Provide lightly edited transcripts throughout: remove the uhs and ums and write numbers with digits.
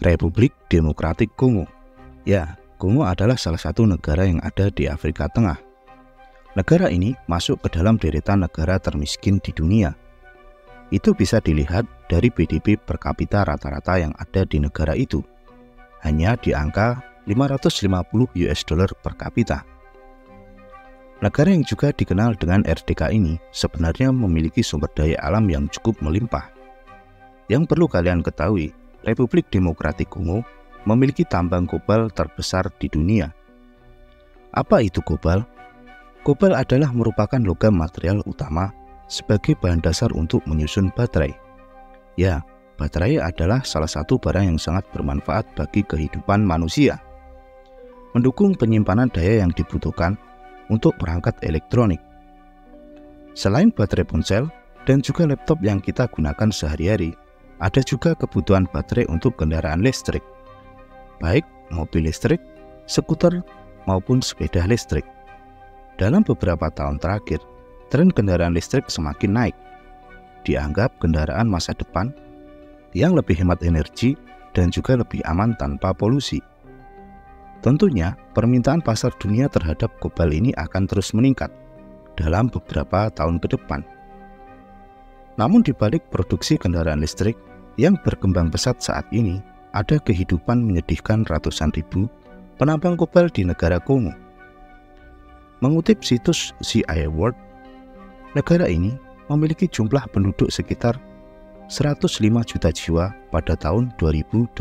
Republik Demokratik Kongo. Ya, Kongo adalah salah satu negara yang ada di Afrika Tengah. Negara ini masuk ke dalam deretan negara termiskin di dunia. Itu bisa dilihat dari PDB per kapita rata-rata yang ada di negara itu. Hanya di angka $550 per kapita. Negara yang juga dikenal dengan RDK ini sebenarnya memiliki sumber daya alam yang cukup melimpah. Yang perlu kalian ketahui, Republik Demokratik Kongo memiliki tambang kobal terbesar di dunia. Apa itu kobal? Kobal adalah merupakan logam material utama sebagai bahan dasar untuk menyusun baterai. Ya, baterai adalah salah satu barang yang sangat bermanfaat bagi kehidupan manusia. Mendukung penyimpanan daya yang dibutuhkan untuk perangkat elektronik. Selain baterai ponsel dan juga laptop yang kita gunakan sehari-hari, ada juga kebutuhan baterai untuk kendaraan listrik, baik mobil listrik, skuter, maupun sepeda listrik. Dalam beberapa tahun terakhir, tren kendaraan listrik semakin naik. Dianggap kendaraan masa depan yang lebih hemat energi dan juga lebih aman tanpa polusi. Tentunya, permintaan pasar dunia terhadap kobal ini akan terus meningkat dalam beberapa tahun ke depan. Namun di balik produksi kendaraan listrik yang berkembang pesat saat ini, ada kehidupan menyedihkan ratusan ribu penambang kobal di negara Kongo. Mengutip situs CIA World, negara ini memiliki jumlah penduduk sekitar 105 juta jiwa pada tahun 2022.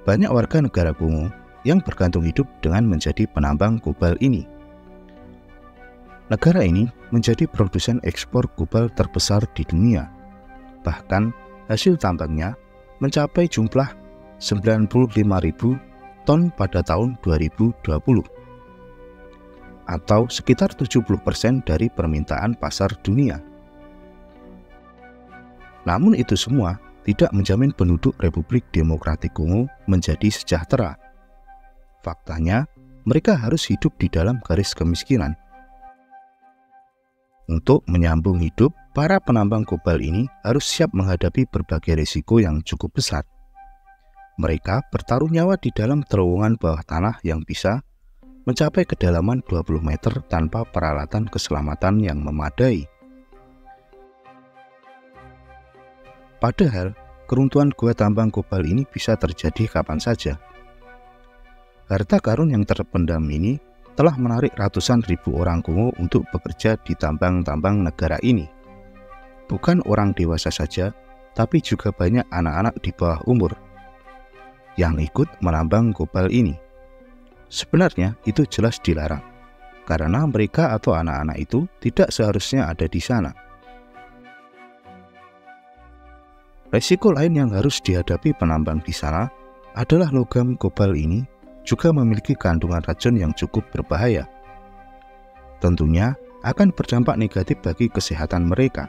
Banyak warga negara Kongo yang bergantung hidup dengan menjadi penambang kobal ini. Negara ini menjadi produsen ekspor kobal terbesar di dunia. Bahkan hasil tambangnya mencapai jumlah 95.000 ton pada tahun 2020, atau sekitar 70% dari permintaan pasar dunia. Namun itu semua tidak menjamin penduduk Republik Demokratik Kongo menjadi sejahtera. Faktanya, mereka harus hidup di dalam garis kemiskinan. Untuk menyambung hidup, para penambang kobal ini harus siap menghadapi berbagai risiko yang cukup besar. Mereka bertaruh nyawa di dalam terowongan bawah tanah yang bisa mencapai kedalaman 20 meter tanpa peralatan keselamatan yang memadai. Padahal, keruntuhan gua tambang kobal ini bisa terjadi kapan saja. Harta karun yang terpendam ini telah menarik ratusan ribu orang Kongo untuk bekerja di tambang-tambang negara ini. Bukan orang dewasa saja, tapi juga banyak anak-anak di bawah umur yang ikut menambang kobal ini. Sebenarnya itu jelas dilarang, karena mereka atau anak-anak itu tidak seharusnya ada di sana. Risiko lain yang harus dihadapi penambang di sana adalah logam kobal ini juga memiliki kandungan racun yang cukup berbahaya. Tentunya akan berdampak negatif bagi kesehatan mereka.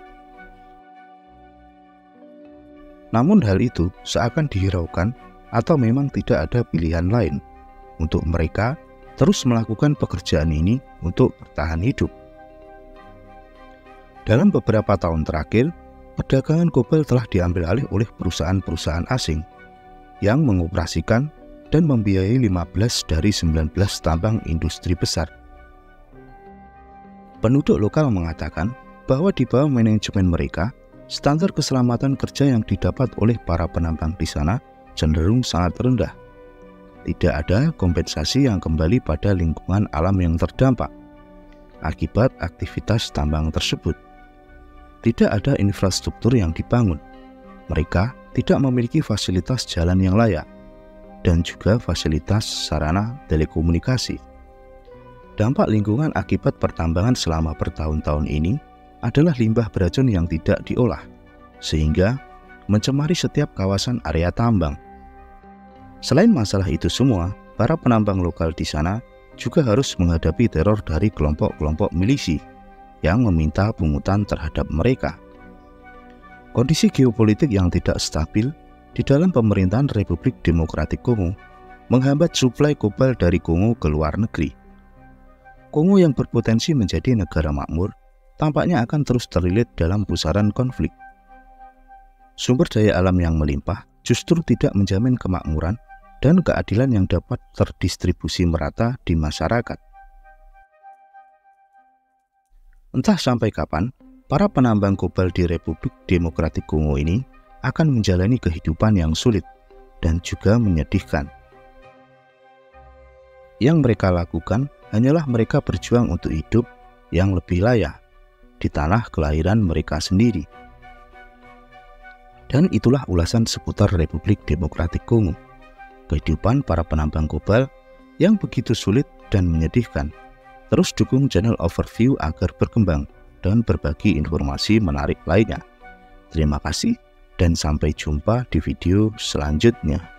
Namun hal itu seakan dihiraukan atau memang tidak ada pilihan lain untuk mereka terus melakukan pekerjaan ini untuk bertahan hidup. Dalam beberapa tahun terakhir, perdagangan kobal telah diambil alih oleh perusahaan-perusahaan asing yang mengoperasikan dan membiayai 15 dari 19 tambang industri besar. Penduduk lokal mengatakan bahwa di bawah manajemen mereka, standar keselamatan kerja yang didapat oleh para penambang di sana cenderung sangat rendah. Tidak ada kompensasi yang kembali pada lingkungan alam yang terdampak akibat aktivitas tambang tersebut. Tidak ada infrastruktur yang dibangun. Mereka tidak memiliki fasilitas jalan yang layak dan juga fasilitas sarana telekomunikasi. Dampak lingkungan akibat pertambangan selama bertahun-tahun ini adalah limbah beracun yang tidak diolah, sehingga mencemari setiap kawasan area tambang. Selain masalah itu semua, para penambang lokal di sana juga harus menghadapi teror dari kelompok-kelompok milisi yang meminta pungutan terhadap mereka. Kondisi geopolitik yang tidak stabil di dalam pemerintahan Republik Demokratik Kongo menghambat suplai kobal dari Kongo ke luar negeri. Kongo yang berpotensi menjadi negara makmur tampaknya akan terus terlilit dalam pusaran konflik. Sumber daya alam yang melimpah justru tidak menjamin kemakmuran dan keadilan yang dapat terdistribusi merata di masyarakat. Entah sampai kapan, para penambang kobal di Republik Demokratik Kongo ini akan menjalani kehidupan yang sulit dan juga menyedihkan. Yang mereka lakukan hanyalah mereka berjuang untuk hidup yang lebih layak di tanah kelahiran mereka sendiri. Dan itulah ulasan seputar Republik Demokratik Kongo, kehidupan para penambang kobal yang begitu sulit dan menyedihkan. Terus dukung channel Overview agar berkembang dan berbagi informasi menarik lainnya. Terima kasih dan sampai jumpa di video selanjutnya.